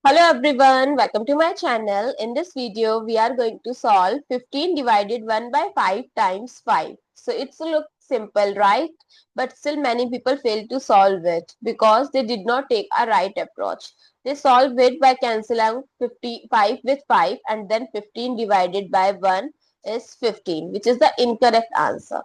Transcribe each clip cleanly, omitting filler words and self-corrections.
Hello everyone, welcome to my channel. In this video, we are going to solve 15 divided 1 by 5 times 5. So it's look simple, right? But still many people fail to solve it because they did not take a right approach. They solve it by cancelling 55 with 5 and then 15 divided by 1 is 15, which is the incorrect answer.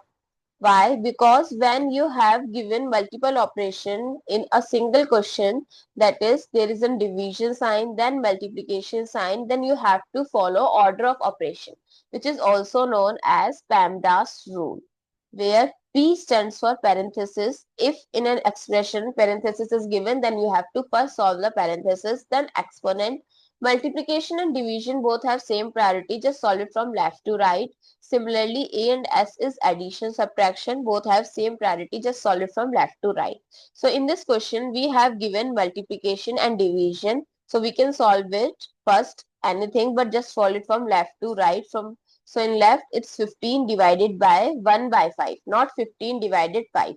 Why? Because when you have given multiple operation in a single question, that is, there is a division sign, then multiplication sign, then you have to follow order of operation, which is also known as PEMDAS rule, where P stands for parenthesis. If in an expression parenthesis is given, then you have to first solve the parenthesis, then exponent. Multiplication and division both have same priority, just solve it from left to right. Similarly, A and S is addition, subtraction, both have same priority, just solve it from left to right. So in this question, we have given multiplication and division. So we can solve it first, anything, but just solve it from left to right. So in left, it's 15 divided by 1 by 5, not 15 divided 5.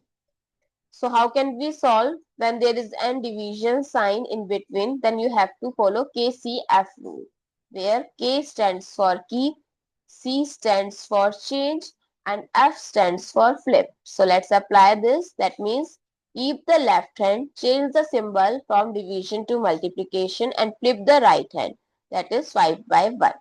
So how can we solve when there is a division sign in between? Then you have to follow KCF rule, where K stands for keep, C stands for change, and F stands for flip. So let's apply this. That means keep the left hand, change the symbol from division to multiplication, and flip the right hand. That is 5 by 1.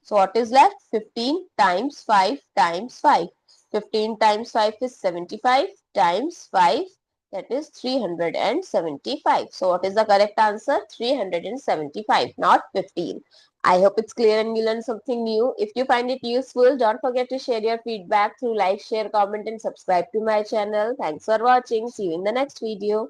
So what is left? 15 times 5 times 5. 15 times 5 is 75 times 5, that is 375. So what is the correct answer? 375, not 15. I hope it's clear and you learned something new. If you find it useful, don't forget to share your feedback through like, share, comment and subscribe to my channel. Thanks for watching. See you in the next video.